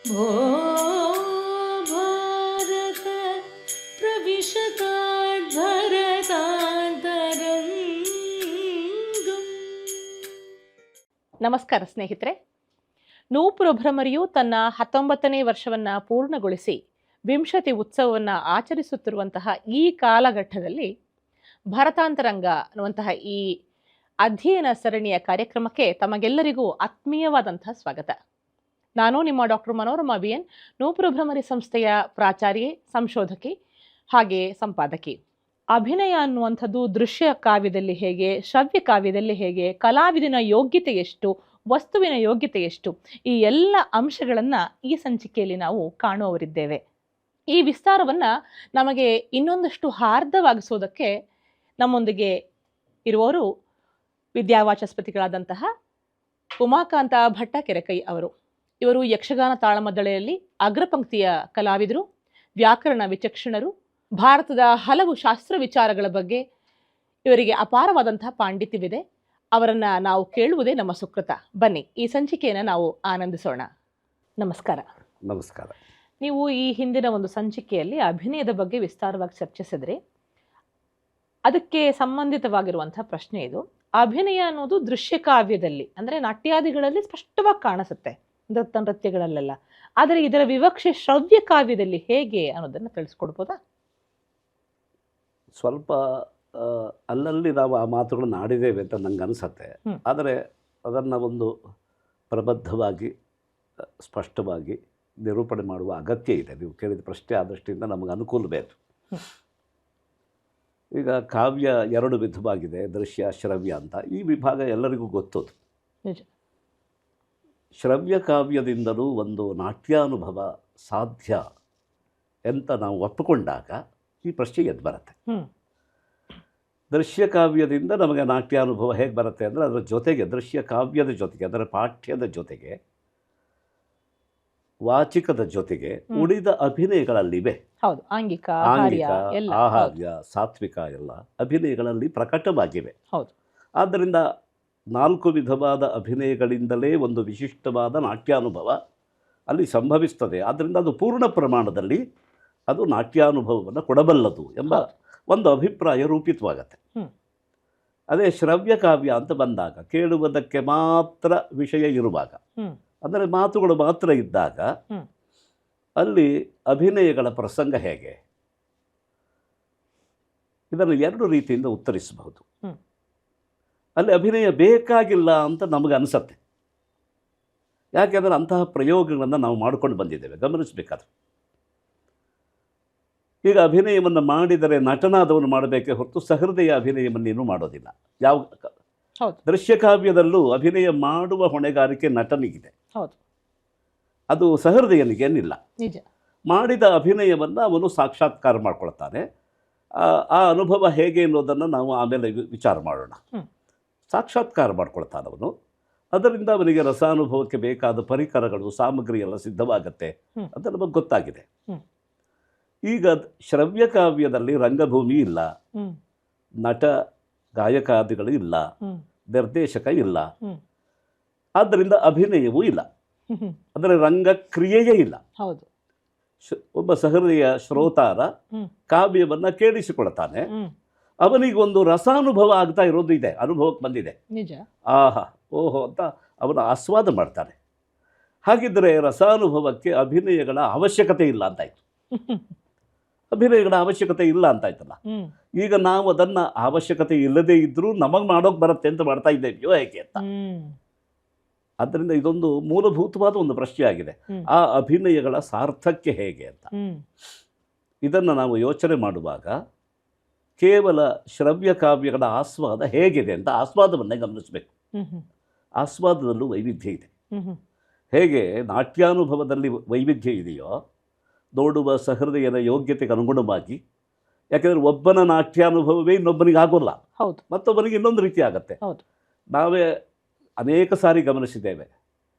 भो भारत प्रविशताद्भरतान्तरङ्गम्. ನಮಸ್ಕಾರ ಸ್ನೇಹಿತರೆ. ನೂಪುರ ಭ್ರಮರಿಯು ತನ್ನ 19ನೇ ವರ್ಷವನ್ನು ಪೂರ್ಣಗೊಳಿಸಿ ವಿಂಶತಿ ಉತ್ಸವವನ್ನು ಆಚರಿಸುತ್ತಿರುವಂತಹ ಈ ಕಾಲಘಟ್ಟದಲ್ಲಿ ಭರತಾಂತರಂಗ ಅನ್ನುವಂತಹ ಈ ಅಧ್ಯಯನ ಸರಣಿಯ ಕಾರ್ಯಕ್ರಮಕ್ಕೆ ತಮಗೆಲ್ಲರಿಗೂ ಆತ್ಮೀಯವಾದಂತಹ ಸ್ವಾಗತ. ನಾನು ನಿಮ್ಮ ಡಾಕ್ಟರ್ ಮನೋರಮಾ BN, ನೂಪುರ ಭ್ರಮರಿ ಸಂಸ್ಥೆಯ ಪ್ರಾಚಾರ್ಯೆ, ಸಂಶೋಧಕಿ ಹಾಗೆ ಸಂಪಾದಕಿ. ಅಭಿನಯ ಅನ್ನುವಂಥದ್ದು ದೃಶ್ಯ ಕಾವ್ಯದಲ್ಲಿ ಹೇಗೆ, ಶ್ರವ್ಯ ಕಾವ್ಯದಲ್ಲಿ ಹೇಗೆ, ಕಲಾವಿದನ ಯೋಗ್ಯತೆ ಎಷ್ಟು, ವಸ್ತುವಿನ ಯೋಗ್ಯತೆ ಎಷ್ಟು, ಈ ಎಲ್ಲ ಅಂಶಗಳನ್ನು ಈ ಸಂಚಿಕೆಯಲ್ಲಿ ನಾವು ಕಾಣುವವರಿದ್ದೇವೆ. ಈ ವಿಸ್ತಾರವನ್ನು ನಮಗೆ ಇನ್ನೊಂದಷ್ಟು ಹಾರ್ದವಾಗಿಸೋದಕ್ಕೆ ನಮ್ಮೊಂದಿಗೆ ಇರುವವರು ವಿದ್ಯಾವಾಚಸ್ಪತಿಗಳಾದಂತಹ ಉಮಾಕಾಂತ ಭಟ್ಟ ಕೆರೆಕೈ ಅವರು. ಇವರು ಯಕ್ಷಗಾನ ತಾಳಮದ್ದಳೆಯಲ್ಲಿ ಅಗ್ರಪಂಕ್ತಿಯ ಕಲಾವಿದರು, ವ್ಯಾಕರಣ ವಿಚಕ್ಷಣರು, ಭಾರತದ ಹಲವು ಶಾಸ್ತ್ರ ವಿಚಾರಗಳ ಬಗ್ಗೆ ಇವರಿಗೆ ಅಪಾರವಾದಂತಹ ಪಾಂಡಿತ್ಯವಿದೆ. ಅವರನ್ನು ನಾವು ಕೇಳುವುದೇ ನಮ್ಮ ಸುಕೃತ. ಬನ್ನಿ, ಈ ಸಂಚಿಕೆಯನ್ನು ನಾವು ಆನಂದಿಸೋಣ. ನಮಸ್ಕಾರ. ನಮಸ್ಕಾರ. ನೀವು ಈ ಹಿಂದಿನ ಒಂದು ಸಂಚಿಕೆಯಲ್ಲಿ ಅಭಿನಯದ ಬಗ್ಗೆ ವಿಸ್ತಾರವಾಗಿ ಚರ್ಚಿಸಿದ್ರಿ. ಅದಕ್ಕೆ ಸಂಬಂಧಿತವಾಗಿರುವಂತಹ ಪ್ರಶ್ನೆ ಇದು. ಅಭಿನಯ ಅನ್ನೋದು ದೃಶ್ಯ ಕಾವ್ಯದಲ್ಲಿ ಅಂದರೆ ನಾಟ್ಯಾದಿಗಳಲ್ಲಿ ಸ್ಪಷ್ಟವಾಗಿ ಕಾಣಿಸುತ್ತೆ, ನೃತ್ಯಗಳಲ್ಲೆಲ್ಲ. ಆದರೆ ಇದರ ವಿವಕ್ಷೆ ಶ್ರವ್ಯ ಕಾವ್ಯದಲ್ಲಿ ಹೇಗೆ ಅನ್ನೋದನ್ನು ತಿಳಿಸ್ಕೊಡ್ಬೋದಾ? ಸ್ವಲ್ಪ ಅಲ್ಲಲ್ಲಿ ನಾವು ಆ ಮಾತುಗಳನ್ನು ಆಡಿದ್ದೇವೆ ಅಂತ ನಂಗೆ ಅನಿಸತ್ತೆ. ಆದರೆ ಅದನ್ನು ಒಂದು ಪ್ರಬದ್ಧವಾಗಿ ಸ್ಪಷ್ಟವಾಗಿ ನಿರೂಪಣೆ ಮಾಡುವ ಅಗತ್ಯ ಇದೆ. ನೀವು ಕೇಳಿದ ಪ್ರಶ್ನೆ ಆ ದೃಷ್ಟಿಯಿಂದ ನಮಗೆ ಅನುಕೂಲ ಬೇಕು. ಈಗ ಕಾವ್ಯ ಎರಡು ವಿಧವಾಗಿದೆ, ದೃಶ್ಯ ಶ್ರವ್ಯ ಅಂತ. ಈ ವಿಭಾಗ ಎಲ್ಲರಿಗೂ ಗೊತ್ತದು. ಶ್ರವ್ಯ ಕಾವ್ಯದಿಂದಲೂ ಒಂದು ನಾಟ್ಯಾನುಭವ ಸಾಧ್ಯ ಅಂತ ನಾವು ಒಪ್ಪಿಕೊಂಡಾಗ ಈ ಪ್ರಶ್ನೆ ಎದ್ದು ಬರುತ್ತೆ. ದೃಶ್ಯ ಕಾವ್ಯದಿಂದ ನಮಗೆ ನಾಟ್ಯಾನುಭವ ಹೇಗೆ ಬರುತ್ತೆ ಅಂದರೆ ಅದರ ಜೊತೆಗೆ, ದೃಶ್ಯ ಕಾವ್ಯದ ಜೊತೆಗೆ, ಅದರ ಪಾಠ್ಯದ ಜೊತೆಗೆ, ವಾಚಿಕದ ಜೊತೆಗೆ ಉಳಿದ ಅಭಿನಯಗಳಲ್ಲಿವೆ. ಆಂಗಿಕ, ಆಹಾರ್ಯ, ಸಾತ್ವಿಕ ಎಲ್ಲ ಅಭಿನಯಗಳಲ್ಲಿ ಪ್ರಕಟವಾಗಿವೆ. ಆದ್ದರಿಂದ 4 ವಿಧವಾದ ಅಭಿನಯಗಳಿಂದಲೇ ಒಂದು ವಿಶಿಷ್ಟವಾದ ನಾಟ್ಯಾನುಭವ ಅಲ್ಲಿ ಸಂಭವಿಸ್ತದೆ. ಆದ್ದರಿಂದ ಅದು ಪೂರ್ಣ ಪ್ರಮಾಣದಲ್ಲಿ ಅದು ನಾಟ್ಯಾನುಭವವನ್ನು ಕೊಡಬಲ್ಲದು ಎಂಬ ಒಂದು ಅಭಿಪ್ರಾಯ ರೂಪಿತವಾಗತ್ತೆ. ಅದೇ ಶ್ರವ್ಯ ಕಾವ್ಯ ಅಂತ ಬಂದಾಗ, ಕೇಳುವುದಕ್ಕೆ ಮಾತ್ರ ವಿಷಯ ಇರುವಾಗ, ಅಂದರೆ ಮಾತುಗಳು ಮಾತ್ರ ಇದ್ದಾಗ ಅಲ್ಲಿ ಅಭಿನಯಗಳ ಪ್ರಸಂಗ ಹೇಗೆ, ಇದನ್ನು 2 ರೀತಿಯಿಂದ ಉತ್ತರಿಸಬಹುದು. ಅಲ್ಲಿ ಅಭಿನಯ ಬೇಕಾಗಿಲ್ಲ ಅಂತ ನಮಗೆ ಅನಿಸತ್ತೆ. ಯಾಕೆಂದರೆ ಅಂತಹ ಪ್ರಯೋಗಗಳನ್ನು ನಾವು ಮಾಡಿಕೊಂಡು ಬಂದಿದ್ದೇವೆ, ಗಮನಿಸಬೇಕಾದ್ರೆ. ಈಗ ಅಭಿನಯವನ್ನು ಮಾಡಿದರೆ ನಟನಾದವನು ಮಾಡಬೇಕೇ ಹೊರತು ಸಹೃದಯ ಅಭಿನಯವನ್ನೇನು ಮಾಡೋದಿಲ್ಲ. ಯಾವ ದೃಶ್ಯ ಕಾವ್ಯದಲ್ಲೂ ಅಭಿನಯ ಮಾಡುವ ಹೊಣೆಗಾರಿಕೆ ನಟನಿಗಿದೆ, ಅದು ಸಹೃದಯನಿಗೇನಿಲ್ಲ. ಮಾಡಿದ ಅಭಿನಯವನ್ನು ಅವನು ಸಾಕ್ಷಾತ್ಕಾರ ಮಾಡ್ಕೊಳ್ತಾನೆ. ಆ ಅನುಭವ ಹೇಗೆ ಅನ್ನೋದನ್ನು ನಾವು ಆಮೇಲೆ ವಿಚಾರ ಮಾಡೋಣ. ಸಾಕ್ಷಾತ್ಕಾರ ಮಾಡ್ಕೊಳ್ತಾನವನು. ಅದರಿಂದ ಅವನಿಗೆ ರಸಾನುಭವಕ್ಕೆ ಬೇಕಾದ ಪರಿಕರಗಳು, ಸಾಮಗ್ರಿ ಎಲ್ಲ ಸಿದ್ಧವಾಗತ್ತೆ ಅಂತ ನಮಗೆ ಗೊತ್ತಾಗಿದೆ. ಈಗ ಶ್ರವ್ಯ ಕಾವ್ಯದಲ್ಲಿ ರಂಗಭೂಮಿ ಇಲ್ಲ, ನಟ ಗಾಯಕಾದಿಗಳು ಇಲ್ಲ, ನಿರ್ದೇಶಕ ಇಲ್ಲ, ಆದ್ದರಿಂದ ಅಭಿನಯವೂ ಇಲ್ಲ, ಅಂದರೆ ರಂಗಕ್ರಿಯೆಯೇ ಇಲ್ಲ. ಒಬ್ಬ ಸಹೃದಯ ಶ್ರೋತಾರ ಕಾವ್ಯವನ್ನು ಕೇಳಿಸಿಕೊಳ್ತಾನೆ. ಅವನಿಗೊಂದು ರಸಾನುಭವ ಆಗ್ತಾ ಇರೋದು ಇದೆ, ಅನುಭವಕ್ಕೆ ಬಂದಿದೆ. ಆಹಾ ಓಹೋ ಅಂತ ಅವನು ಆಸ್ವಾದ ಮಾಡ್ತಾನೆ. ಹಾಗಿದ್ದರೆ ರಸಾನುಭವಕ್ಕೆ ಅಭಿನಯಗಳ ಅವಶ್ಯಕತೆ ಇಲ್ಲ ಅಂತಾಯ್ತು. ಅಭಿನಯಗಳ ಅವಶ್ಯಕತೆ ಇಲ್ಲ ಅಂತಾಯ್ತಲ್ಲ. ಈಗ ನಾವು ಅದನ್ನು ಅವಶ್ಯಕತೆ ಇಲ್ಲದೇ ಇದ್ರೂ ನಮಗೆ ಮಾಡೋಕೆ ಬರುತ್ತೆ ಅಂತ ಮಾಡ್ತಾ ಇದ್ದೇವೆಯೋ ಹೇಗೆ ಅಂತ. ಆದ್ದರಿಂದ ಇದೊಂದು ಮೂಲಭೂತವಾದ ಒಂದು ಪ್ರಶ್ನೆ ಆಗಿದೆ, ಆ ಅಭಿನಯಗಳ ಸಾರ್ಥಕ್ಯ ಹೇಗೆ ಅಂತ. ಇದನ್ನು ನಾವು ಯೋಚನೆ ಮಾಡುವಾಗ ಕೇವಲ ಶ್ರವ್ಯ ಕಾವ್ಯಗಳ ಆಸ್ವಾದ ಹೇಗಿದೆ ಅಂತ ಆಸ್ವಾದವನ್ನೇ ಗಮನಿಸಬೇಕು. ಆಸ್ವಾದದಲ್ಲೂ ವೈವಿಧ್ಯ ಇದೆ. ಹೇಗೆ ನಾಟ್ಯಾನುಭವದಲ್ಲಿ ವೈವಿಧ್ಯ ಇದೆಯೋ, ನೋಡುವ ಸಹೃದಯನ ಯೋಗ್ಯತೆಗೆ ಅನುಗುಣವಾಗಿ, ಯಾಕೆಂದರೆ ಒಬ್ಬನ ನಾಟ್ಯಾನುಭವವೇ ಇನ್ನೊಬ್ಬನಿಗೆ ಆಗೋಲ್ಲ, ಮತ್ತೊಬ್ಬನಿಗೆ ಇನ್ನೊಂದು ರೀತಿ ಆಗತ್ತೆ. ನಾವೇ ಅನೇಕ ಸಾರಿ ಗಮನಿಸಿದ್ದೇವೆ,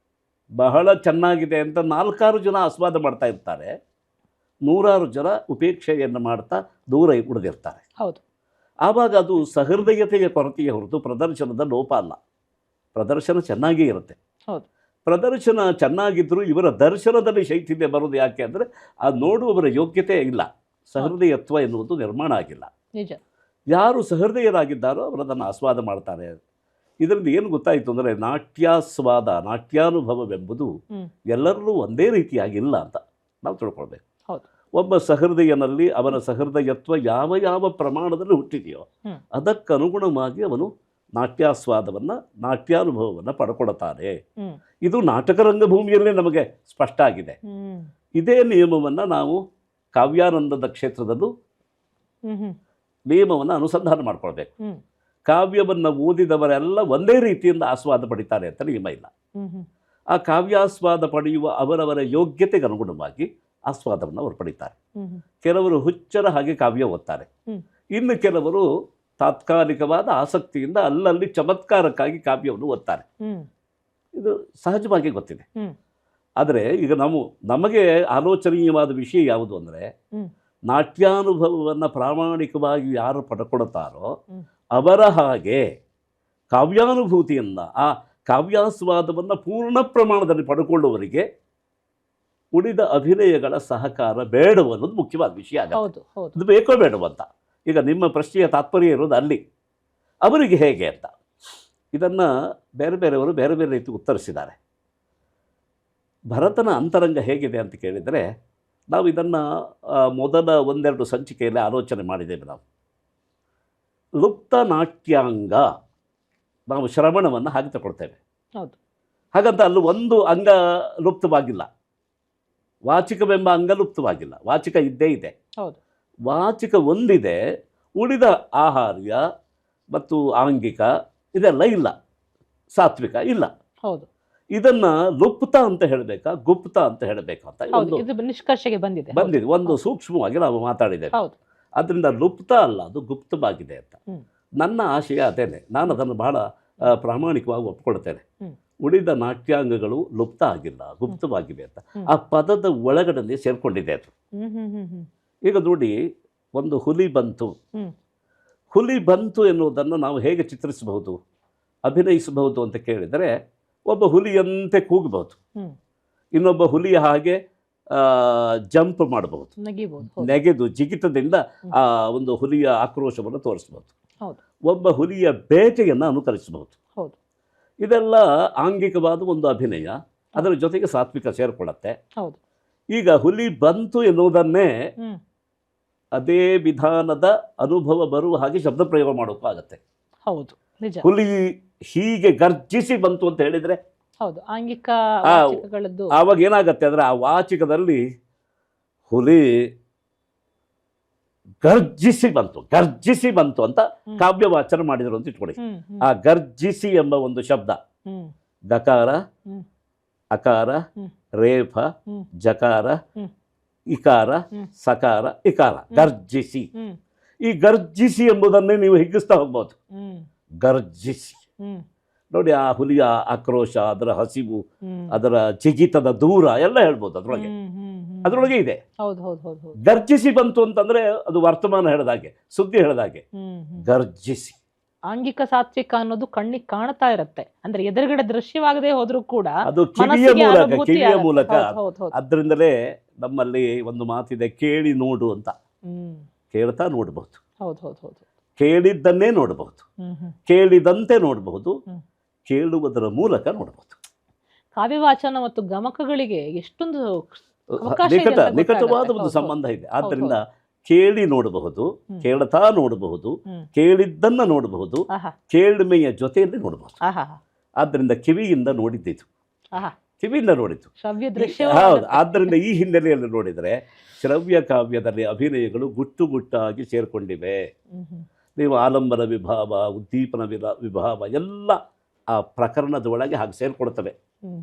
ಬಹಳ ಚೆನ್ನಾಗಿದೆ ಅಂತ 4-6 ಜನ ಆಸ್ವಾದ ಮಾಡ್ತಾ ಇರ್ತಾರೆ, 100 ಜನ ಉಪೇಕ್ಷೆಯನ್ನು ಮಾಡ್ತಾ ದೂರ ಉಳಿದಿರ್ತಾರೆ. ಆವಾಗ ಅದು ಸಹೃದಯತೆಯ ಕೊರತೆಯ ಹೊರತು ಪ್ರದರ್ಶನದ ಲೋಪ ಅಲ್ಲ. ಪ್ರದರ್ಶನ ಚೆನ್ನಾಗೇ ಇರುತ್ತೆ. ಪ್ರದರ್ಶನ ಚೆನ್ನಾಗಿದ್ದರೂ ಇವರ ದರ್ಶನದಲ್ಲಿ ಶೈಥಿಲ್ಯ ಬರೋದು ಯಾಕೆ ಅಂದರೆ ಆ ನೋಡುವವರ ಯೋಗ್ಯತೆ ಇಲ್ಲ, ಸಹೃದಯತ್ವ ಎನ್ನುವುದು ನಿರ್ಮಾಣ ಆಗಿಲ್ಲ. ನಿಜ. ಯಾರು ಸಹೃದಯರಾಗಿದ್ದಾರೋ ಅವರು ಅದನ್ನು ಆಸ್ವಾದ ಮಾಡ್ತಾರೆ. ಇದರಿಂದ ಏನು ಗೊತ್ತಾಯಿತು ಅಂದರೆ ನಾಟ್ಯಾಸ್ವಾದ, ನಾಟ್ಯಾನುಭವವೆಂಬುದು ಎಲ್ಲರಲ್ಲೂ ಒಂದೇ ರೀತಿಯಾಗಿಲ್ಲ ಅಂತ ನಾವು ತಿಳ್ಕೊಳ್ಬೇಕು. ಒಬ್ಬ ಸಹೃದಯನಲ್ಲಿ ಅವನ ಸಹೃದಯತ್ವ ಯಾವ ಯಾವ ಪ್ರಮಾಣದಲ್ಲಿ ಹುಟ್ಟಿದೆಯೋ ಅದಕ್ಕನುಗುಣವಾಗಿ ಅವನು ನಾಟ್ಯಾಸ್ವಾದವನ್ನು, ನಾಟ್ಯಾನುಭವವನ್ನು ಪಡ್ಕೊಳ್ತಾನೆ. ಇದು ನಾಟಕ ರಂಗಭೂಮಿಯಲ್ಲೇ ನಮಗೆ ಸ್ಪಷ್ಟ ಆಗಿದೆ. ಇದೇ ನಿಯಮವನ್ನು ನಾವು ಕಾವ್ಯಾನಂದದ ಕ್ಷೇತ್ರದಲ್ಲೂ ನಿಯಮವನ್ನು ಅನುಸಂಧಾನ ಮಾಡ್ಕೊಳ್ಬೇಕು. ಕಾವ್ಯವನ್ನು ಓದಿದವರೆಲ್ಲ ಒಂದೇ ರೀತಿಯಿಂದ ಆಸ್ವಾದ ಪಡಿತಾರೆ ಅಂತ ನಿಯಮ ಇಲ್ಲ. ಆ ಕಾವ್ಯಾಸ್ವಾದ ಪಡೆಯುವ ಅವರವರ ಯೋಗ್ಯತೆಗೆ ಅನುಗುಣವಾಗಿ ಆಸ್ವಾದವನ್ನು ಅವರು ಪಡಿತಾರೆ. ಕೆಲವರು ಹುಚ್ಚರ ಹಾಗೆ ಕಾವ್ಯ ಓದ್ತಾರೆ, ಇನ್ನು ಕೆಲವರು ತಾತ್ಕಾಲಿಕವಾದ ಆಸಕ್ತಿಯಿಂದ ಅಲ್ಲಲ್ಲಿ ಚಮತ್ಕಾರಕ್ಕಾಗಿ ಕಾವ್ಯವನ್ನು ಓದ್ತಾರೆ. ಇದು ಸಹಜವಾಗಿ ಗೊತ್ತಿದೆ. ಆದರೆ ಈಗ ನಮಗೆ ಆಲೋಚನೀಯವಾದ ವಿಷಯ ಯಾವುದು ಅಂದರೆ, ನಾಟ್ಯಾನುಭವವನ್ನು ಪ್ರಾಮಾಣಿಕವಾಗಿ ಯಾರು ಪಡ್ಕೊಳ್ತಾರೋ ಅವರ ಹಾಗೆ ಕಾವ್ಯಾನುಭೂತಿಯನ್ನು, ಆ ಕಾವ್ಯಾಸ್ವಾದವನ್ನು ಪೂರ್ಣ ಪ್ರಮಾಣದಲ್ಲಿ ಪಡ್ಕೊಳ್ಳುವವರಿಗೆ ಉಳಿದ ಅಭಿನಯಗಳ ಸಹಕಾರ ಬೇಡವು ಅನ್ನೋದು ಮುಖ್ಯವಾದ ವಿಷಯ ಆಗುತ್ತೆ. ಅದು ಬೇಕೋ ಬೇಡವಂತ. ಈಗ ನಿಮ್ಮ ಪ್ರಶ್ನೆಯ ತಾತ್ಪರ್ಯ ಇರೋದು ಅಲ್ಲಿ, ಅವರಿಗೆ ಹೇಗೆ ಅಂತ. ಇದನ್ನು ಬೇರೆ ಬೇರೆಯವರು ಬೇರೆ ಬೇರೆ ರೀತಿ ಉತ್ತರಿಸಿದ್ದಾರೆ. ಭರತನ ಅಂತರಂಗ ಹೇಗಿದೆ ಅಂತ ಕೇಳಿದರೆ, ನಾವು ಇದನ್ನು ಮೊದಲ ಒಂದೆರಡು ಸಂಚಿಕೆಯಲ್ಲಿ ಆಲೋಚನೆ ಮಾಡಿದ್ದೇವೆ. ನಾವು ಲುಪ್ತ ನಾಟ್ಯಾಂಗ, ನಾವು ಶ್ರವಣವನ್ನು ಹಾಗೆ ತಗೊಳ್ತೇವೆ. ಹಾಗಂತ ಅಲ್ಲಿ ಒಂದು ಅಂಗ ಲುಪ್ತವಾಗಿಲ್ಲ, ವಾಚಿಕವೆಂಬ ಅಂಗ ಲುಪ್ತವಾಗಿಲ್ಲ, ವಾಚಿಕ ಇದ್ದೇ ಇದೆ. ವಾಚಿಕ ಒಂದಿದೆ, ಉಳಿದ ಆಹಾರ್ಯ ಮತ್ತು ಆಂಗಿಕ ಇದೆಲ್ಲ ಇಲ್ಲ, ಸಾತ್ವಿಕ ಇಲ್ಲ. ಇದನ್ನು ಲುಪ್ತ ಅಂತ ಹೇಳಬೇಕಾ, ಗುಪ್ತ ಅಂತ ಹೇಳಬೇಕಾ ಅಂತ ನಿಷ್ಕರ್ಷೆಗೆ ಬಂದಿದೆ. ಒಂದು ಸೂಕ್ಷ್ಮವಾಗಿ ನಾವು ಮಾತಾಡಿದ್ದೇವೆ. ಅದರಿಂದ ಲುಪ್ತ ಅಲ್ಲ, ಅದು ಗುಪ್ತವಾಗಿದೆ ಅಂತ ನನ್ನ ಆಶಯ ಅದೇನೆ. ನಾನು ಅದನ್ನು ಬಹಳ ಪ್ರಾಮಾಣಿಕವಾಗಿ ಒಪ್ಕೊಳ್ತೇನೆ. ಉಳಿದ ನಾಟ್ಯಾಂಗಗಳು ಲುಪ್ತ ಆಗಿಲ್ಲ, ಗುಪ್ತವಾಗಿವೆ ಅಂತ ಆ ಪದದ ಒಳಗಡೆ ಸೇರ್ಕೊಂಡಿದೆ ಅದು. ಈಗ ನೋಡಿ, ಒಂದು ಹುಲಿ ಬಂತು, ಹುಲಿ ಬಂತು ಎನ್ನುವುದನ್ನು ನಾವು ಹೇಗೆ ಚಿತ್ರಿಸಬಹುದು, ಅಭಿನಯಿಸಬಹುದು ಅಂತ ಕೇಳಿದರೆ, ಒಬ್ಬ ಹುಲಿಯಂತೆ ಕೂಗಬಹುದು, ಇನ್ನೊಬ್ಬ ಹುಲಿಯ ಹಾಗೆ ಜಂಪ್ ಮಾಡಬಹುದು, ನೆಗೆದು ಜಿಗಿತದಿಂದ ಆ ಒಂದು ಹುಲಿಯ ಆಕ್ರೋಶವನ್ನು ತೋರಿಸಬಹುದು, ಒಬ್ಬ ಹುಲಿಯ ಬೇಟೆಯನ್ನು ಅನುಕರಿಸಬಹುದು. ಇದೆಲ್ಲ ಆಂಗಿಕವಾದ ಒಂದು ಅಭಿನಯ, ಅದರ ಜೊತೆಗೆ ಸಾತ್ವಿಕ ಸೇರಿಕೊಳ್ಳುತ್ತೆ. ಈಗ ಹುಲಿ ಬಂತು ಎನ್ನುವುದನ್ನೇ ಅದೇ ವಿಧಾನದ ಅನುಭವ ಬರುವ ಹಾಗೆ ಶಬ್ದ ಪ್ರಯೋಗ ಮಾಡೋಕ್ಕಾಗತ್ತೆ. ಹುಲಿ ಹೀಗೆ ಗರ್ಜಿಸಿ ಬಂತು ಅಂತ ಹೇಳಿದರೆ ಆವಾಗ ಏನಾಗತ್ತೆ ಅಂದರೆ, ಆ ವಾಚಿಕದಲ್ಲಿ ಹುಲಿ ಗರ್ಜಿಸಿ ಬಂತು ಅಂತ ಕಾವ್ಯ ವಾಚನ ಮಾಡಿದರು ಅಂತ ಇಟ್ಕೊಳ್ಳಿ. ಆ ಗರ್ಜಿಸಿ ಎಂಬ ಒಂದು ಶಬ್ದ ಗಕಾರ, ಅಕಾರ, ರೇಫ, ಜಕಾರ, ಇಕಾರ, ಸಕಾರ, ಇಕಾರ, ಗರ್ಜಿಸಿ. ಈ ಗರ್ಜಿಸಿ ಎಂಬುದನ್ನೇ ನೀವು ಹಿಗ್ಗಿಸ್ತಾ ಹೋಗ್ಬೋದು. ಗರ್ಜಿಸಿ ನೋಡಿ, ಆ ಹುಲಿಯ ಆಕ್ರೋಶ, ಅದರ ಹಸಿವು, ಅದರ ಜಿಗಿತದ ದೂರ ಎಲ್ಲ ಹೇಳ್ಬೋದು ಅದರೊಳಗೆ ಇದೆ. ಗರ್ಜಿಸಿ ಬಂತು ಅಂತಂದ್ರೆ ಅದು ವರ್ತಮಾನ ಹೇಳಿದಾಗೆ, ಸುದ್ದಿ ಹೇಳಿದಾಗೆ. ಗರ್ಜಿಸಿ ಆಂಗಿಕ ಸಾತ್ವಿಕ ಅನ್ನೋದು ಕಣ್ಣಿಗೆ ಕಾಣ್ತಾ ಇರುತ್ತೆ, ಅಂದ್ರೆ ಎದುರುಗಡೆ ದೃಶ್ಯವಾಗದೆ ಹೋದ್ರೂ ಕೂಡ ಅದು ಕಿವಿಯ ಮೂಲಕ. ಅದರಿಂದಲೇ ನಮ್ಮಲ್ಲಿ ಒಂದು ಮಾತಿದೆ, ಕೇಳಿ ನೋಡು ಅಂತ. ಕೇಳ್ತಾ ನೋಡಬಹುದು, ಕೇಳಿದ್ದನ್ನೇ ನೋಡಬಹುದು, ಕೇಳಿದಂತೆ ನೋಡಬಹುದು, ಕೇಳುವುದರ ಮೂಲಕ ನೋಡಬಹುದು. ಕಾವ್ಯವಾಚನ ಮತ್ತು ಗಮಕಗಳಿಗೆ ಎಷ್ಟೊಂದು ನಿಕಟವಾದ ಒಂದು ಸಂಬಂಧ ಇದೆ. ಆದ್ದರಿಂದ ಕೇಳಿ ನೋಡಬಹುದು, ಕೇಳ್ತಾ ನೋಡಬಹುದು, ಕೇಳಿದ್ದನ್ನ ನೋಡಬಹುದು, ಕೇಳ್ಮೆಯ ಜೊತೆಯಲ್ಲಿ ನೋಡಬಹುದು. ಆದ್ದರಿಂದ ಕಿವಿಯಿಂದ ನೋಡಿದ್ದು, ಕಿವಿಯಿಂದ ನೋಡಿದ್ದು. ಹೌದು. ಆದ್ದರಿಂದ ಈ ಹಿನ್ನೆಲೆಯಲ್ಲಿ ನೋಡಿದರೆ ಶ್ರವ್ಯ ಕಾವ್ಯದಲ್ಲಿ ಅಭಿನಯಗಳು ಗುಟ್ಟು ಗುಟ್ಟಾಗಿ ಸೇರ್ಕೊಂಡಿವೆ. ನೀವು ಆಲಂಬನ ವಿಭಾವ, ಉದ್ದೀಪನ ವಿಭಾವ ಎಲ್ಲ ಆ ಪ್ರಕರಣದ ಒಳಗೆ ಹಾಗೆ ಸೇರ್ಕೊಳ್ತವೆ,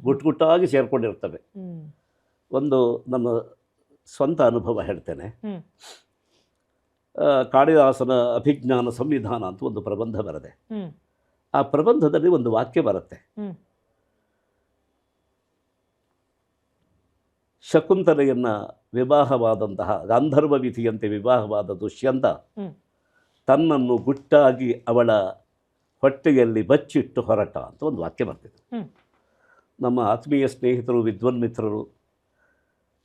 ಗುಟ್ಟಾಗಿ ಸೇರ್ಕೊಂಡಿರ್ತವೆ. ಒಂದು ನನ್ನ ಸ್ವಂತ ಅನುಭವ ಹೇಳ್ತೇನೆ. ಕಾಳಿದಾಸನ ಅಭಿಜ್ಞಾನ ಸಂವಿಧಾನ ಅಂತ ಒಂದು ಪ್ರಬಂಧ ಬರದೆ. ಆ ಪ್ರಬಂಧದಲ್ಲಿ ಒಂದು ವಾಕ್ಯ ಬರುತ್ತೆ, ಶಕುಂತಲೆಯನ್ನ ವಿವಾಹವಾದಂತಹ ಗಾಂಧರ್ವ ವಿಧಿಯಂತೆ ವಿವಾಹವಾದ ದುಷ್ಯಂತ ತನ್ನನ್ನು ಗುಟ್ಟಾಗಿ ಅವಳ ಹೊಟ್ಟೆಯಲ್ಲಿ ಬಚ್ಚಿಟ್ಟು ಹೊರಟ ಅಂತ ಒಂದು ವಾಕ್ಯ ಬರ್ತಿದೆ. ನಮ್ಮ ಆತ್ಮೀಯ ಸ್ನೇಹಿತರು, ವಿದ್ವನ್ ಮಿತ್ರರು,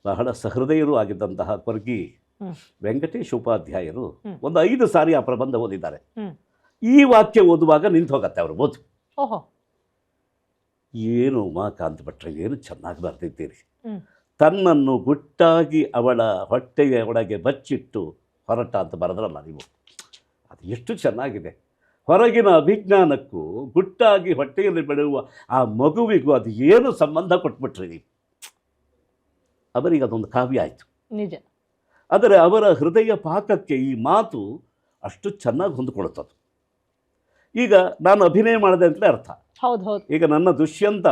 ಬಹಳ ಸಹೃದಯರು ಆಗಿದ್ದಂತಹ ಕೊರ್ಗಿ ವೆಂಕಟೇಶ್ ಉಪಾಧ್ಯಾಯರು ಒಂದು 5 ಸಾರಿ ಆ ಪ್ರಬಂಧ ಓದಿದ್ದಾರೆ. ಈ ವಾಕ್ಯ ಓದುವಾಗ ನಿಂತು ಹೋಗತ್ತೆ ಅವರು ಓದು. ಓಹೋ, ಏನು ಉಮಾಕಾಂತ್ ಭಟ್ರೆ, ಏನು ಚೆನ್ನಾಗಿ ಬರೆದಿದ್ದೀರಿ. ತನ್ನನ್ನು ಗುಟ್ಟಾಗಿ ಅವಳ ಹೊಟ್ಟೆಯ ಒಳಗೆ ಬಚ್ಚಿಟ್ಟು ಹೊರಟ ಅಂತ ಬರೆದ್ರಲ್ಲ ನೀವು, ಅದು ಎಷ್ಟು ಚೆನ್ನಾಗಿದೆ. ಹೊರಗಿನ ಅಭಿಜ್ಞಾನಕ್ಕೂ ಗುಟ್ಟಾಗಿ ಹೊಟ್ಟೆಯಲ್ಲಿ ಬೆಳೆಯುವ ಆ ಮಗುವಿಗೂ ಅದು ಏನು ಸಂಬಂಧ ಕೊಟ್ಬಿಟ್ರಿ ನೀವು. ಅವರಿಗೆ ಅದೊಂದು ಕಾವ್ಯ ಆಯಿತು, ನಿಜ. ಆದರೆ ಅವರ ಹೃದಯ ಪಾಕಕ್ಕೆ ಈ ಮಾತು ಅಷ್ಟು ಚೆನ್ನಾಗಿ ಹೊಂದಿಕೊಳ್ಳುತ್ತದೆ. ಈಗ ನಾನು ಅಭಿನಯ ಮಾಡಿದೆ ಅಂತಲೇ ಅರ್ಥ. ಹೌದು ಹೌದು. ಈಗ ನನ್ನ ದುಷ್ಯಂತ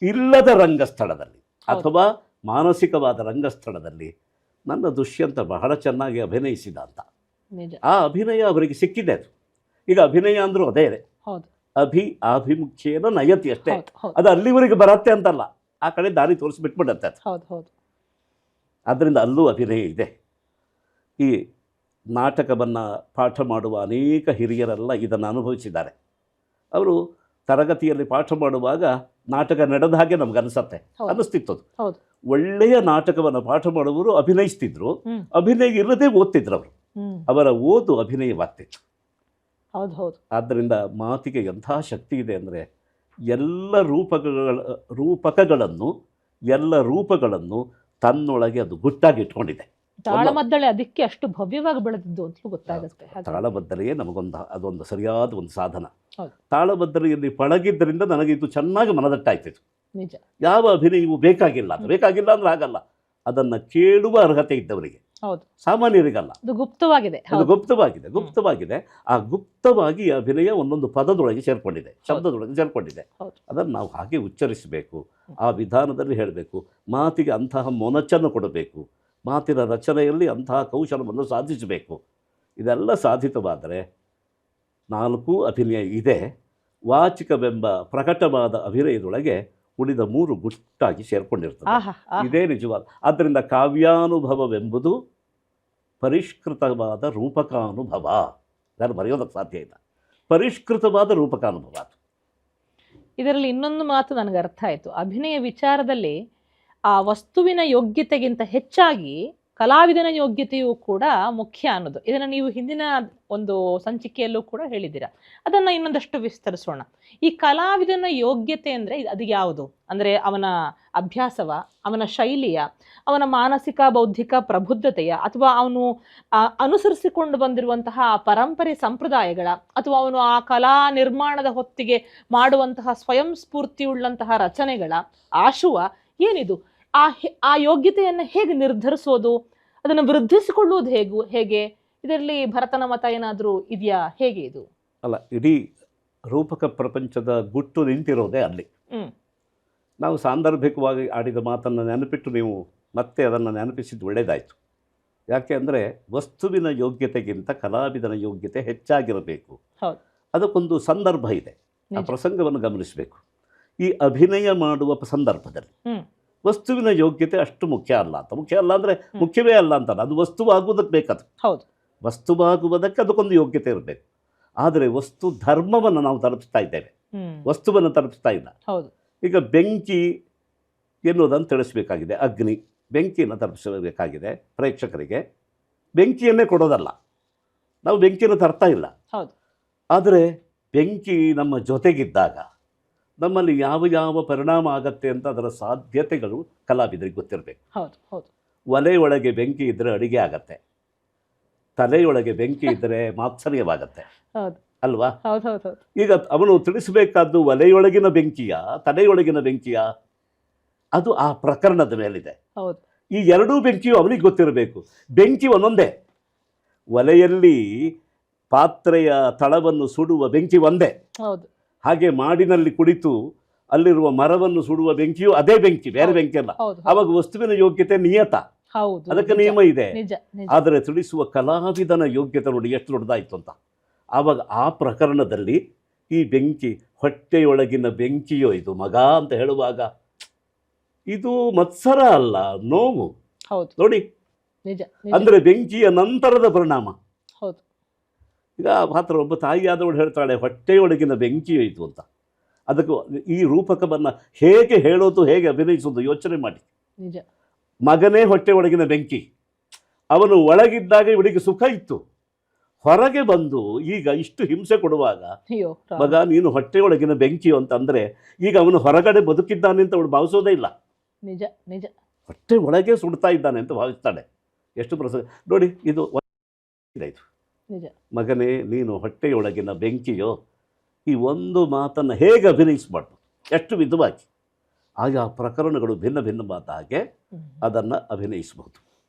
ಇಲ್ಲದ ರಂಗಸ್ಥಳದಲ್ಲಿ ಅಥವಾ ಮಾನಸಿಕವಾದ ರಂಗಸ್ಥಳದಲ್ಲಿ ನನ್ನ ದುಷ್ಯಂತ ಬಹಳ ಚೆನ್ನಾಗಿ ಅಭಿನಯಿಸಿದ ಅಂತ. ನಿಜ. ಆ ಅಭಿನಯ ಅವರಿಗೆ ಸಿಕ್ಕಿದೆ. ಅದು ಈಗ ಅಭಿನಯ ಅಂದರೂ ಅದೇ ಹೌದು, ಆಭಿಮುಖ್ಯೇನ ನಯತಿ ಅಷ್ಟೇ. ಹೌದು. ಅದು ಅಲ್ಲಿವರೆಗೆ ಬರತ್ತೆ ಅಂತಲ್ಲ, ಆ ಕಡೆ ದಾರಿ ತೋರಿಸ್ಬಿಟ್ಬಿಡತ್ತೆ ಅದು. ಹೌದು ಹೌದು. ಆದ್ದರಿಂದ ಅಲ್ಲೂ ಅಭಿನಯ ಇದೆ. ಈ ನಾಟಕವನ್ನು ಪಾಠ ಮಾಡುವ ಅನೇಕ ಹಿರಿಯರೆಲ್ಲ ಇದನ್ನು ಅನುಭವಿಸಿದ್ದಾರೆ. ಅವರು ತರಗತಿಯಲ್ಲಿ ಪಾಠ ಮಾಡುವಾಗ ನಾಟಕ ನಡೆದ ಹಾಗೆ ನಮಗನ್ಸತ್ತೆ, ಅನ್ನಿಸ್ತಿತ್ತು. ಹೌದು. ಒಳ್ಳೆಯ ನಾಟಕವನ್ನು ಪಾಠ ಮಾಡುವವರು ಅಭಿನಯಿಸ್ತಿದ್ರು, ಅಭಿನಯ ಇಲ್ಲದೆ ಓದ್ತಿದ್ರು ಅವರು. ಅವರ ಓದು ಅಭಿನಯವಾಗ್ತಿತ್ತು. ಹೌದು ಹೌದು. ಆದ್ದರಿಂದ ಮಾತಿಗೆ ಎಂಥ ಶಕ್ತಿ ಇದೆ ಅಂದರೆ ಎಲ್ಲ ರೂಪಗಳನ್ನು ತನ್ನೊಳಗೆ ಅದು ಗುಟ್ಟಾಗಿ ಇಟ್ಕೊಂಡಿದೆ. ತಾಳಮದ್ದಳೆ ಅದಕ್ಕೆ ಅಷ್ಟು ಭವ್ಯವಾಗಿ ಬೆಳೆದಿದ್ದು ಅಂತಲೂ ಗೊತ್ತಾಗುತ್ತೆ. ತಾಳಮದ್ದಳೆಯೇ ಅದೊಂದು ಸರಿಯಾದ ಒಂದು ಸಾಧನ. ತಾಳಮದ್ದಳೆಯಲ್ಲಿ ಪಳಗಿದ್ದರಿಂದ ನನಗೆ ಇದು ಚೆನ್ನಾಗಿ ಮನದಟ್ಟಾಯ್ತಿತ್ತು. ನಿಜ. ಯಾವ ಅಭಿನಯವೂ ಬೇಕಾಗಿಲ್ಲ, ಅದು ಬೇಕಾಗಿಲ್ಲ ಅಂದ್ರೆ ಆಗಲ್ಲ. ಅದನ್ನು ಕೇಳುವ ಅರ್ಹತೆ ಇದ್ದವರಿಗೆ, ಸಾಮಾನ್ಯರಿಗಲ್ಲ. ಅದು ಗುಪ್ತವಾಗಿದೆ. ಆ ಗುಪ್ತವಾಗಿ ಅಭಿನಯ ಒಂದೊಂದು ಪದದೊಳಗೆ ಸೇರ್ಕೊಂಡಿದೆ, ಶಬ್ದದೊಳಗೆ ಸೇರ್ಕೊಂಡಿದೆ. ಅದನ್ನು ನಾವು ಹಾಗೆ ಉಚ್ಚರಿಸಬೇಕು, ಆ ವಿಧಾನದಲ್ಲಿ ಹೇಳಬೇಕು. ಮಾತಿಗೆ ಅಂತಹ ಮೊನಚನ್ನು ಕೊಡಬೇಕು, ಮಾತಿನ ರಚನೆಯಲ್ಲಿ ಅಂತಹ ಕೌಶಲವನ್ನು ಸಾಧಿಸಬೇಕು. ಇದೆಲ್ಲ ಸಾಧಿತವಾದರೆ 4 ಅಭಿನಯ ಇದೆ. ವಾಚಿಕವೆಂಬ ಪ್ರಕಟವಾದ ಅಭಿನಯದೊಳಗೆ ಉಳಿದ 3 ಗುಟ್ಟಾಗಿ ಸೇರ್ಕೊಂಡಿರ್ತದೆ. ಇದೇ ನಿಜವಾದ. ಆದ್ದರಿಂದ ಕಾವ್ಯಾನುಭವವೆಂಬುದು ಪರಿಷ್ಕೃತವಾದ ರೂಪಕಾನುಭವ. ನಾನು ಬರೆಯೋದಕ್ಕೆ ಸಾಧ್ಯ ಇಲ್ಲ. ಪರಿಷ್ಕೃತವಾದ ರೂಪಕಾನುಭವ. ಇದರಲ್ಲಿ ಇನ್ನೊಂದು ಮಾತು ನನಗೆ ಅರ್ಥ ಆಯಿತು. ಅಭಿನಯ ವಿಚಾರದಲ್ಲಿ ಆ ವಸ್ತುವಿನ ಯೋಗ್ಯತೆಗಿಂತ ಹೆಚ್ಚಾಗಿ ಕಲಾವಿದನ ಯೋಗ್ಯತೆಯೂ ಕೂಡ ಮುಖ್ಯ ಅನ್ನೋದು. ಇದನ್ನು ನೀವು ಹಿಂದಿನ ಒಂದು ಸಂಚಿಕೆಯಲ್ಲೂ ಕೂಡ ಹೇಳಿದ್ದೀರಾ. ಅದನ್ನು ಇನ್ನೊಂದಷ್ಟು ವಿಸ್ತರಿಸೋಣ. ಈ ಕಲಾವಿದನ ಯೋಗ್ಯತೆ ಅಂದರೆ ಅದು ಯಾವುದು? ಅಂದರೆ ಅವನ ಅಭ್ಯಾಸವ, ಅವನ ಶೈಲಿಯ, ಅವನ ಮಾನಸಿಕ ಬೌದ್ಧಿಕ ಪ್ರಬುದ್ಧತೆಯ, ಅಥವಾ ಅವನು ಅನುಸರಿಸಿಕೊಂಡು ಬಂದಿರುವಂತಹ ಪರಂಪರೆ ಸಂಪ್ರದಾಯಗಳ, ಅಥವಾ ಅವನು ಆ ಕಲಾ ನಿರ್ಮಾಣದ ಹೊತ್ತಿಗೆ ಮಾಡುವಂತಹ ಸ್ವಯಂ ಸ್ಫೂರ್ತಿಯುಳ್ಳಂತಹ ರಚನೆಗಳ ಆಶುವ ಏನಿದು? ಆ ಯೋಗ್ಯತೆಯನ್ನು ಹೇಗೆ ನಿರ್ಧರಿಸೋದು, ಅದನ್ನು ವೃದ್ಧಿಸಿಕೊಳ್ಳುವುದು ಹೇಗೆ? ಇದರಲ್ಲಿ ಭರತನ ಮತ ಏನಾದರೂ ಇದೆಯಾ? ಹೇಗೆ ಇದು? ಅಲ್ಲ, ಇಡೀ ರೂಪಕ ಪ್ರಪಂಚದ ಗುಟ್ಟು ನಿಂತಿರೋದೇ ಅಲ್ಲಿ. ನಾವು ಸಾಂದರ್ಭಿಕವಾಗಿ ಆಡಿದ ಮಾತನ್ನು ನೆನಪಿಟ್ಟು ನೀವು ಮತ್ತೆ ಅದನ್ನು ನೆನಪಿಸಿದ್ದು ಒಳ್ಳೆಯದಾಯಿತು. ಯಾಕೆ ಅಂದರೆ ವಸ್ತುವಿನ ಯೋಗ್ಯತೆಗಿಂತ ಕಲಾವಿದನ ಯೋಗ್ಯತೆ ಹೆಚ್ಚಾಗಿರಬೇಕು. ಅದಕ್ಕೊಂದು ಸಂದರ್ಭ ಇದೆ, ಆ ಪ್ರಸಂಗವನ್ನು ಗಮನಿಸಬೇಕು. ಈ ಅಭಿನಯ ಮಾಡುವ ಸಂದರ್ಭದಲ್ಲಿ ವಸ್ತುವಿನ ಯೋಗ್ಯತೆ ಅಷ್ಟು ಮುಖ್ಯ ಅಲ್ಲ ಅಂದರೆ ಮುಖ್ಯವೇ ಅಲ್ಲ ಅಂತಲ್ಲ, ಅದು ವಸ್ತುವಾಗುವುದಕ್ಕೆ ಬೇಕದು. ವಸ್ತುವಾಗುವುದಕ್ಕೆ ಅದಕ್ಕೊಂದು ಯೋಗ್ಯತೆ ಇರಬೇಕು. ಆದರೆ ವಸ್ತು ಧರ್ಮವನ್ನು ನಾವು ತಲುಪಿಸ್ತಾ ಇದ್ದೇವೆ, ವಸ್ತುವನ್ನು ತಲುಪಿಸ್ತಾ ಇಲ್ಲ. ಈಗ ಬೆಂಕಿ ಎನ್ನುವುದನ್ನು ತಿಳಿಸಬೇಕಾಗಿದೆ, ಅಗ್ನಿ, ಬೆಂಕಿಯನ್ನು ತಲುಪಿಸಬೇಕಾಗಿದೆ ಪ್ರೇಕ್ಷಕರಿಗೆ. ಬೆಂಕಿಯನ್ನೇ ಕೊಡೋದಲ್ಲ, ನಾವು ಬೆಂಕಿಯನ್ನು ತರ್ತಾ ಇಲ್ಲ. ಆದರೆ ಬೆಂಕಿ ನಮ್ಮ ಜೊತೆಗಿದ್ದಾಗ ನಮ್ಮಲ್ಲಿ ಯಾವ ಪರಿಣಾಮ ಆಗತ್ತೆ ಅಂತ ಅದರ ಸಾಧ್ಯತೆಗಳು ಕಲಾವಿದರಿಗೆ ಗೊತ್ತಿರಬೇಕು. ಒಲೆಯೊಳಗೆ ಬೆಂಕಿ ಇದ್ದರೆ ಅಡಿಗೆ ಆಗತ್ತೆ, ತಲೆಯೊಳಗೆ ಬೆಂಕಿ ಇದ್ದರೆ ಮಾತ್ಸರ್ಯವಾಗತ್ತೆ ಅಲ್ವಾ? ಈಗ ಅವನು ತಿಳಿಸಬೇಕಾದ್ದು ಒಲೆಯೊಳಗಿನ ಬೆಂಕಿಯ, ತಲೆಯೊಳಗಿನ ಬೆಂಕಿಯ, ಅದು ಆ ಪ್ರಕರಣದ ಮೇಲಿದೆ. ಈ ಎರಡೂ ಬೆಂಕಿಯು ಅವನಿಗೆ ಗೊತ್ತಿರಬೇಕು. ಬೆಂಕಿ ಒಂದೊಂದೇ. ಒಲೆಯಲ್ಲಿ ಪಾತ್ರೆಯ ತಳವನ್ನು ಸುಡುವ ಬೆಂಕಿ ಒಂದೇ. ಹಾಗೆ ಮಾಡಿನಲ್ಲಿ ಕುಳಿತು ಅಲ್ಲಿರುವ ಮರವನ್ನು ಸುಡುವ ಬೆಂಕಿಯು ಅದೇ ಬೆಂಕಿ, ಬೇರೆ ಬೆಂಕಿ ಅಲ್ಲ. ಅವಾಗ ವಸ್ತುವಿನ ಯೋಗ್ಯತೆ ನಿಯತ, ಅದಕ್ಕೆ ನಿಯಮ ಇದೆ. ಆದರೆ ತಿಳಿಸುವ ಕಲಾವಿದನ ಯೋಗ್ಯತೆ ನೋಡಿ ಎಷ್ಟು ದೊಡ್ಡದಾಯಿತು ಅಂತ. ಆವಾಗ ಆ ಪ್ರಕರಣದಲ್ಲಿ ಈ ಬೆಂಕಿ ಹೊಟ್ಟೆಯೊಳಗಿನ ಬೆಂಕಿಯೋ ಇದು ಮಗ ಅಂತ ಹೇಳುವಾಗ ಇದು ಮತ್ಸರ ಅಲ್ಲ, ನೋವು ನೋಡಿ. ಅಂದರೆ ಬೆಂಕಿಯ ನಂತರದ ಪರಿಣಾಮ. ಈಗ ಮಾತ್ರ ಒಬ್ಬ ತಾಯಿಯಾದವಳು ಹೇಳ್ತಾಳೆ ಹೊಟ್ಟೆಯೊಳಗಿನ ಬೆಂಕಿ ಹೋಯಿತು ಅಂತ. ಅದಕ್ಕೂ ಈ ರೂಪಕವನ್ನು ಹೇಗೆ ಹೇಳೋದು, ಹೇಗೆ ಅಭಿನಯಿಸೋದು ಯೋಚನೆ ಮಾಡಿ. ನಿಜ. ಮಗನೇ ಹೊಟ್ಟೆ ಒಳಗಿನ ಬೆಂಕಿ, ಅವನು ಒಳಗಿದ್ದಾಗ ಇವಳಿಗೆ ಸುಖ ಇತ್ತು, ಹೊರಗೆ ಬಂದು ಈಗ ಇಷ್ಟು ಹಿಂಸೆ ಕೊಡುವಾಗ ಅಯ್ಯೋ ರಾಮ. ಮಗ ನೀನು ಹೊಟ್ಟೆ ಒಳಗಿನ ಬೆಂಕಿ ಅಂತಂದರೆ ಈಗ ಅವನು ಹೊರಗಡೆ ಬದುಕಿದ್ದಾನೆ ಅಂತ ಅವಳು ಭಾವಿಸೋದೇ ಇಲ್ಲ. ನಿಜ ನಿಜ. ಹೊಟ್ಟೆ ಒಳಗೆ ಸುಡ್ತಾ ಇದ್ದಾನೆ ಅಂತ ಭಾವಿಸ್ತಾಳೆ. ಎಷ್ಟು ಪ್ರಸಂಗ ನೋಡಿ, ಇದು ನಿಜ. ಮಗನೇ ನೀನು ಹೊಟ್ಟೆಯೊಳಗಿನ ಬೆಂಕಿಯೋ, ಈ ಒಂದು ಮಾತನ್ನು ಹೇಗೆ ಅಭಿನಯಿಸ್ಬಾರ್ದು, ಎಷ್ಟು ವಿಧವಾಗಿ ಆಯಾ ಪ್ರಕರಣಗಳು ಭಿನ್ನ ಭಿನ್ನವಾದ ಹಾಗೆ ಅದನ್ನು ಅಭಿನಯಿಸಬಹುದು.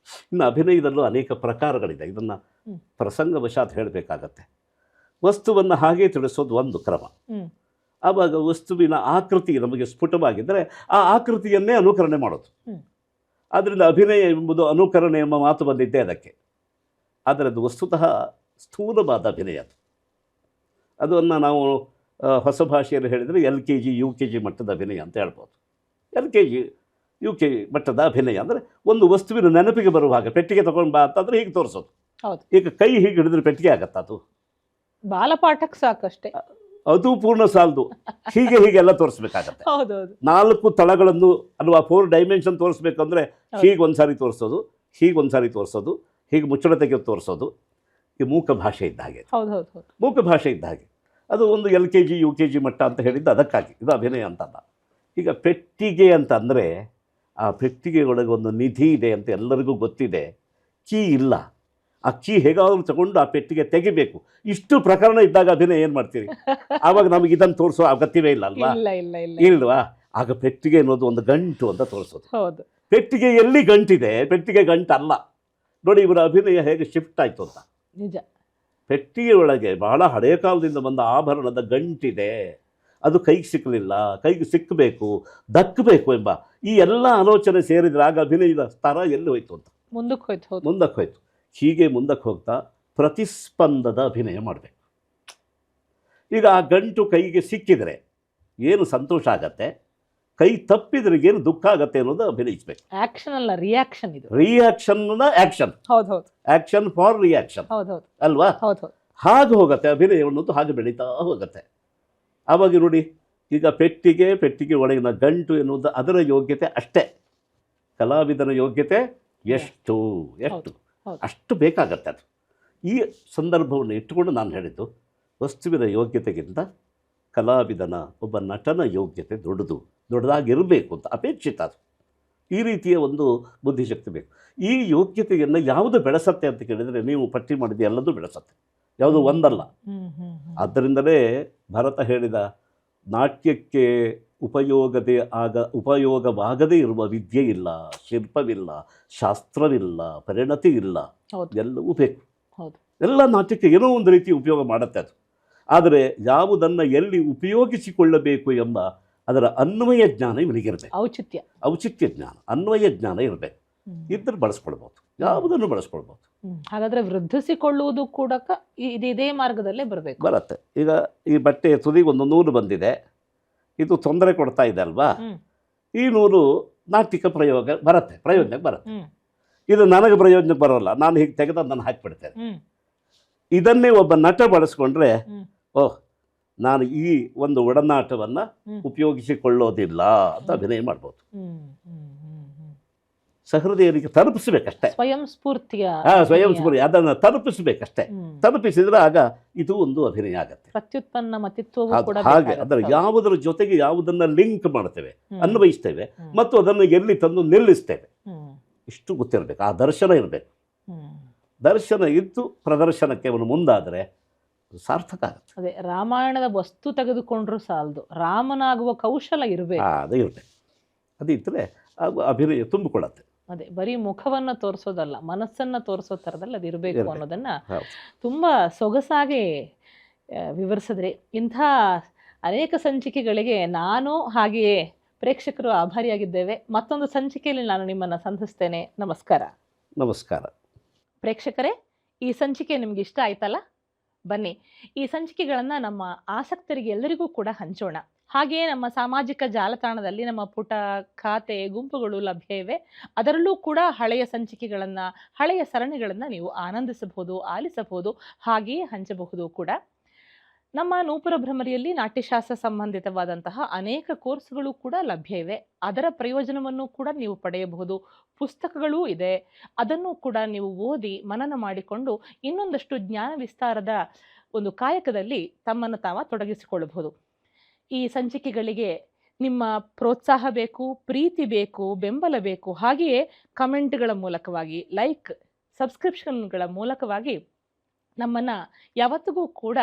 ಇನ್ನು ಅಭಿನಯದಲ್ಲೂ ಅನೇಕ ಪ್ರಕಾರಗಳಿದೆ. ಇದನ್ನು ಪ್ರಸಂಗವಶಾತ್ ಹೇಳಬೇಕಾಗತ್ತೆ. ವಸ್ತುವನ್ನು ಹಾಗೆ ತಿಳಿಸೋದು ಒಂದು ಕ್ರಮ. ಆವಾಗ ವಸ್ತುವಿನ ಆಕೃತಿ ನಮಗೆ ಸ್ಫುಟವಾಗಿದ್ದರೆ ಆ ಆಕೃತಿಯನ್ನೇ ಅನುಕರಣೆ ಮಾಡೋದು. ಆದ್ದರಿಂದ ಅಭಿನಯ ಎಂಬುದು ಅನುಕರಣೆ ಎಂಬ ಮಾತು ಬಂದಿದ್ದೇ ಅದಕ್ಕೆ. ಆದರೆ ಅದು ವಸ್ತುತಃ ಸ್ಥೂಲವಾದ ಅಭಿನಯ. ಅದನ್ನು ನಾವು ಹೊಸ ಭಾಷೆಯಲ್ಲಿ ಹೇಳಿದರೆ LKG UKG ಮಟ್ಟದ ಅಭಿನಯ ಅಂತ ಹೇಳ್ಬೋದು. LKG UKG ಮಟ್ಟದ ಅಭಿನಯ ಅಂದರೆ ಒಂದು ವಸ್ತುವಿನ ನೆನಪಿಗೆ ಬರುವ ಹಾಗೆ, ಪೆಟ್ಟಿಗೆ ತೊಗೊಂಡು ಬಾ ಅಂತಂದರೆ ಹೀಗೆ ತೋರಿಸೋದು. ಈಗ ಕೈ ಹೀಗೆ ಹಿಡಿದ್ರೆ ಪೆಟ್ಟಿಗೆ ಆಗತ್ತಾ? ಅದು ಬಾಲಪಾಠಕ್ಕೆ ಸಾಕಷ್ಟೇ, ಅದು ಪೂರ್ಣ ಸಾಲದು. ಹೀಗೆಲ್ಲ ತೋರಿಸ್ಬೇಕಾಗತ್ತೆ. 4 ತಳಗಳನ್ನು ಅಲ್ವಾ, 4 ಡೈಮೆನ್ಷನ್ ತೋರಿಸ್ಬೇಕಂದ್ರೆ ಹೀಗೆ ಒಂದ್ಸಾರಿ ತೋರಿಸೋದು, ಹೀಗೆ ಒಂದ್ಸಾರಿ ತೋರಿಸೋದು, ಹೀಗೆ ಮುಚ್ಚಳ ತೆಗೆದು ತೋರಿಸೋದು. ಈ ಮೂಕ ಭಾಷೆ ಇದ್ದ ಹಾಗೆ, ಮೂಕ ಭಾಷೆ ಇದ್ದ ಹಾಗೆ. ಅದು ಒಂದು LKG UKG ಮಟ್ಟ ಅಂತ ಹೇಳಿದ್ದು ಅದಕ್ಕಾಗಿ. ಇದು ಅಭಿನಯ ಅಂತಲ್ಲ. ಈಗ ಪೆಟ್ಟಿಗೆ ಅಂತಂದರೆ ಆ ಪೆಟ್ಟಿಗೆ ಒಳಗೆ ಒಂದು ನಿಧಿ ಇದೆ ಅಂತ ಎಲ್ಲರಿಗೂ ಗೊತ್ತಿದೆ. ಕೀ ಇಲ್ಲ. ಆ ಕೀ ಹೇಗಾದರೂ ತಗೊಂಡು ಆ ಪೆಟ್ಟಿಗೆ ತೆಗಿಬೇಕು. ಇಷ್ಟು ಪ್ರಕರಣ ಇದ್ದಾಗ ಅಭಿನಯ ಏನು ಮಾಡ್ತೀರಿ? ಆವಾಗ ನಮಗೆ ಇದನ್ನು ತೋರಿಸೋ ಅಗತ್ಯವೇ ಇಲ್ಲ ಅಲ್ವಾ? ಇಲ್ವಾ? ಆಗ ಪೆಟ್ಟಿಗೆ ಅನ್ನೋದು ಒಂದು ಗಂಟು ಅಂತ ತೋರಿಸೋದು. ಪೆಟ್ಟಿಗೆ ಎಲ್ಲಿ ಗಂಟಿದೆ, ಪೆಟ್ಟಿಗೆ ಗಂಟಲ್ಲ. ನೋಡಿ ಇವರ ಅಭಿನಯ ಹೇಗೆ ಶಿಫ್ಟ್ ಆಯಿತು ಅಂತ. ನಿಜ. ಪೆಟ್ಟಿಗೆ ಒಳಗೆ ಬಹಳ ಹಳೆಯ ಕಾಲದಿಂದ ಬಂದ ಆಭರಣದ ಗಂಟಿದೆ, ಅದು ಕೈಗೆ ಸಿಕ್ಕಲಿಲ್ಲ, ಕೈಗೆ ಸಿಕ್ಕಬೇಕು, ದಕ್ಕಬೇಕು ಎಂಬ ಈ ಎಲ್ಲ ಆಲೋಚನೆ ಸೇರಿದರೆ ಆಗ ಅಭಿನಯದ ಸ್ತರ ಎಲ್ಲಿ ಹೋಯ್ತು ಅಂತ ಮುಂದಕ್ಕೆ ಹೋಯ್ತು. ಹೀಗೆ ಮುಂದಕ್ಕೆ ಹೋಗ್ತಾ ಪ್ರತಿಸ್ಪಂದದ ಅಭಿನಯ ಮಾಡಬೇಕು. ಈಗ ಆ ಗಂಟು ಕೈಗೆ ಸಿಕ್ಕಿದರೆ ಏನು ಸಂತೋಷ ಆಗತ್ತೆ, ಕೈ ತಪ್ಪಿದ್ರೆ ಏನು ದುಃಖ ಆಗತ್ತೆ ಅನ್ನೋದು ಅಭಿನಯಿಸಬೇಕು. ಆಕ್ಷನ್ ಅಲ್ಲ, ರಿಯಾಕ್ಷನ್. ಇದು ರಿಯಾಕ್ಷನ್ನ ಆಕ್ಷನ್. ಆಕ್ಷನ್ ಫಾರ್ ರಿಯಾಕ್ಷನ್ ಅಲ್ವಾ? ಹಾಗೆ ಹೋಗುತ್ತೆ ಅಭಿನಯ ಅನ್ನೋದು, ಹಾಗೆ ಬೆಳೀತಾ ಹೋಗುತ್ತೆ. ಆವಾಗ ನೋಡಿ, ಈಗ ಪೆಟ್ಟಿಗೆ ಒಳಗಿನ ಗಂಟು ಎನ್ನುವುದು ಅದರ ಯೋಗ್ಯತೆ ಅಷ್ಟೇ. ಕಲಾವಿದನ ಯೋಗ್ಯತೆ ಎಷ್ಟು ಅಷ್ಟು ಬೇಕಾಗತ್ತೆ. ಅದು ಈ ಸಂದರ್ಭವನ್ನು ಇಟ್ಟುಕೊಂಡು ನಾನು ಹೇಳಿದ್ದು, ವಸ್ತುವಿನ ಯೋಗ್ಯತೆಗಿಂತ ಕಲಾವಿದನ ಒಬ್ಬ ನಟನ ಯೋಗ್ಯತೆ ದೊಡ್ಡದಾಗಿರಬೇಕು ಅಂತ ಅಪೇಕ್ಷಿತ. ಅದು ಈ ರೀತಿಯ ಒಂದು ಬುದ್ಧಿಶಕ್ತಿ ಬೇಕು. ಈ ಯೋಗ್ಯತೆಯನ್ನು ಯಾವುದು ಬೆಳೆಸತ್ತೆ ಅಂತ ಕೇಳಿದರೆ, ನೀವು ಪಟ್ಟಿ ಮಾಡಿದ ಎಲ್ಲದೂ ಬೆಳೆಸತ್ತೆ, ಯಾವುದು ಒಂದಲ್ಲ. ಆದ್ದರಿಂದಲೇ ಭರತ ಹೇಳಿದ, ನಾಟ್ಯಕ್ಕೆ ಉಪಯೋಗವಾಗದೇ ಇರುವ ವಿದ್ಯೆ ಇಲ್ಲ, ಶಿಲ್ಪವಿಲ್ಲ, ಶಾಸ್ತ್ರವಿಲ್ಲ, ಪರಿಣತಿ ಇಲ್ಲ, ಎಲ್ಲವೂ ಬೇಕು. ಎಲ್ಲ ನಾಟ್ಯಕ್ಕೆ ಏನೋ ಒಂದು ರೀತಿ ಉಪಯೋಗ ಮಾಡುತ್ತೆ ಅದು. ಆದರೆ ಯಾವುದನ್ನು ಎಲ್ಲಿ ಉಪಯೋಗಿಸಿಕೊಳ್ಳಬೇಕು ಎಂಬ ಅದರ ಅನ್ವಯ ಜ್ಞಾನ ಇವನಿಗಿರಬೇಕು. ಔಚಿತ್ಯ ಜ್ಞಾನ, ಅನ್ವಯ ಜ್ಞಾನ ಇರಬೇಕು. ಇದ್ದರೆ ಬಳಸ್ಕೊಳ್ಬೋದು, ಯಾವುದನ್ನು ಬಳಸ್ಕೊಳ್ಬೋದು. ಹಾಗಾದರೆ ವೃದ್ಧಿಸಿಕೊಳ್ಳುವುದು ಕೂಡ ಇದೇ ಮಾರ್ಗದಲ್ಲೇ ಬರುತ್ತೆ. ಈಗ ಈ ಬಟ್ಟೆಯ ತುದಿಗೆ ಒಂದು ನೂಲು ಬಂದಿದೆ, ಇದು ತೊಂದರೆ ಕೊಡ್ತಾ ಇದೆ ಅಲ್ವಾ? ಈ ನೂಲು ನಾಟಿಕ ಪ್ರಯೋಜನಕ್ಕೆ ಬರುತ್ತೆ. ಇದು ನನಗೆ ಪ್ರಯೋಜನಕ್ಕೆ ಬರೋಲ್ಲ, ನಾನು ಹೀಗೆ ತೆಗೆದು ಅದನ್ನು ಹಾಕಿಬಿಡ್ತೇನೆ. ಇದನ್ನೇ ಒಬ್ಬ ನಟ ಬಳಸ್ಕೊಂಡ್ರೆ, ಓಹ್ ನಾನು ಈ ಒಂದು ಒಡನಾಟವನ್ನು ಉಪಯೋಗಿಸಿಕೊಳ್ಳೋದಿಲ್ಲ ಅಂತ ಅಭಿನಯ ಮಾಡ್ಬೋದು. ಸಹೃದಯರಿಗೆ ತಲುಪಿಸ್ಬೇಕಷ್ಟೇ, ಸ್ವಯಂ ಸ್ಫೂರ್ತಿ ಅದನ್ನು ತಲುಪಿಸ್ಬೇಕಷ್ಟೇ. ತಲುಪಿಸಿದ್ರೆ ಆಗ ಇದು ಒಂದು ಅಭಿನಯ ಆಗತ್ತೆ. ಪ್ರತ್ಯುತ್ಪನ್ನ ಮತಿತ್ವವು ಹಾಗೆ ಅದರ ಯಾವುದರ ಜೊತೆಗೆ ಯಾವುದನ್ನ ಲಿಂಕ್ ಮಾಡ್ತೇವೆ, ಅನ್ವಯಿಸ್ತೇವೆ ಮತ್ತು ಅದನ್ನು ಎಲ್ಲಿ ತಂದು ನಿಲ್ಲಿಸ್ತೇವೆ, ಇಷ್ಟು ಗೊತ್ತಿರಬೇಕು. ಆ ದರ್ಶನ ಇರಬೇಕು. ದರ್ಶನ ಇದ್ದು ಪ್ರದರ್ಶನಕ್ಕೆ ಅವನು ಮುಂದಾದರೆ ಸಾರ್ಥಕ ಆಗುತ್ತೆ. ಅದೇ ರಾಮಾಯಣದ ವಸ್ತು ತೆಗೆದುಕೊಂಡ್ರೂ ಸಾಲದು, ರಾಮನಾಗುವ ಕೌಶಲ ಇರಬೇಕು. ಅದು ಇರಬೇಕು. ಅದು ಇದ್ದರೆ ಅಭಿನಯ ತುಂಬಿಕೊಳ್ಳುತ್ತೆ. ಅದೇ ಬರೀ ಮುಖವನ್ನು ತೋರಿಸೋದಲ್ಲ, ಮನಸ್ಸನ್ನು ತೋರಿಸೋ ಥರದಲ್ಲಿ ಅದು ಇರಬೇಕು ಅನ್ನೋದನ್ನು ತುಂಬ ಸೊಗಸಾಗಿ ವಿವರಿಸಿದ್ರಿ. ಇಂಥ ಅನೇಕ ಸಂಚಿಕೆಗಳಿಗೆ ನಾನು ಹಾಗೆಯೇ ಪ್ರೇಕ್ಷಕರು ಆಭಾರಿಯಾಗಿದ್ದೇವೆ. ಮತ್ತೊಂದು ಸಂಚಿಕೆಯಲ್ಲಿ ನಾನು ನಿಮ್ಮನ್ನು ಸಂಧಿಸ್ತೇನೆ. ನಮಸ್ಕಾರ. ನಮಸ್ಕಾರ. ಪ್ರೇಕ್ಷಕರೇ, ಈ ಸಂಚಿಕೆ ನಿಮ್ಗೆ ಇಷ್ಟ ಆಯ್ತಲ್ಲ? ಬನ್ನಿ, ಈ ಸಂಚಿಕೆಗಳನ್ನು ನಮ್ಮ ಆಸಕ್ತರಿಗೆ ಎಲ್ಲರಿಗೂ ಕೂಡ ಹಂಚೋಣ. ಹಾಗೆಯೇ ನಮ್ಮ ಸಾಮಾಜಿಕ ಜಾಲತಾಣದಲ್ಲಿ ನಮ್ಮ ಪುಟ, ಖಾತೆ, ಗುಂಪುಗಳು ಲಭ್ಯ ಇವೆ. ಅದರಲ್ಲೂ ಕೂಡ ಹಳೆಯ ಸಂಚಿಕೆಗಳನ್ನು, ಹಳೆಯ ಸರಣಿಗಳನ್ನು ನೀವು ಆನಂದಿಸಬಹುದು, ಆಲಿಸಬಹುದು, ಹಾಗೆಯೇ ಹಂಚಬಹುದು ಕೂಡ. ನಮ್ಮ ನೂಪುರ ಭ್ರಮರಿಯಲ್ಲಿ ನಾಟ್ಯಶಾಸ್ತ್ರ ಸಂಬಂಧಿತವಾದಂತಹ ಅನೇಕ ಕೋರ್ಸ್ಗಳು ಕೂಡ ಲಭ್ಯ ಇವೆ. ಅದರ ಪ್ರಯೋಜನವನ್ನು ಕೂಡ ನೀವು ಪಡೆಯಬಹುದು. ಪುಸ್ತಕಗಳೂ ಇದೆ, ಅದನ್ನು ಕೂಡ ನೀವು ಓದಿ ಮನನ ಮಾಡಿಕೊಂಡು ಇನ್ನೊಂದಷ್ಟು ಜ್ಞಾನ ವಿಸ್ತಾರದ ಒಂದು ಕಾಯಕದಲ್ಲಿ ತಮ್ಮನ್ನು ತಾವ ತೊಡಗಿಸಿಕೊಳ್ಳಬಹುದು. ಈ ಸಂಚಿಕೆಗಳಿಗೆ ನಿಮ್ಮ ಪ್ರೋತ್ಸಾಹ ಬೇಕು, ಪ್ರೀತಿ ಬೇಕು, ಬೆಂಬಲ ಬೇಕು. ಹಾಗೆಯೇ ಕಮೆಂಟ್ಗಳ ಮೂಲಕವಾಗಿ, ಲೈಕ್, ಸಬ್ಸ್ಕ್ರಿಪ್ಷನ್ಗಳ ಮೂಲಕವಾಗಿ ನಮ್ಮನ್ನು ಯಾವತ್ತಿಗೂ ಕೂಡ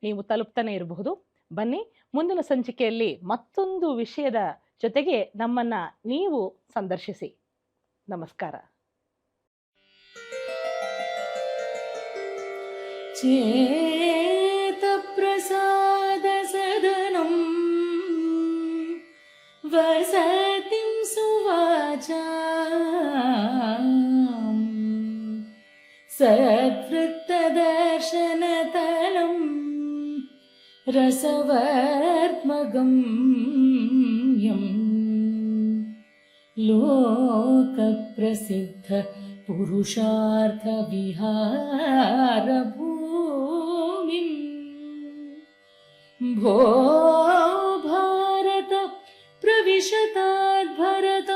ನೀವು ತಲುಪ್ತಾನೆ ಇರಬಹುದು. ಬನ್ನಿ, ಮುಂದಿನ ಸಂಚಿಕೆಯಲ್ಲಿ ಮತ್ತೊಂದು ವಿಷಯದ ಜೊತೆಗೆ ನಮ್ಮನ್ನು ನೀವು ಸಂದರ್ಶಿಸಿ. ನಮಸ್ಕಾರ. ಚೇತ ಪ್ರಸಾದ ಸದನಂ ವಸತಿಂ ಸುವಾಚಾಂ ಸದ್ವೃತ್ತದರ್ಶನತಲಂ ರಸವರ್ತ್ಮಗಮ್ಯಂ ಲೋಕಪ್ರಸಿದ್ಧ ಪುರುಷಾರ್ಥ ವಿಹಾರಭೂಮಿಂ ಭೋ ಭಾರತ ಪ್ರವಿಶತಾದ್ ಭರತ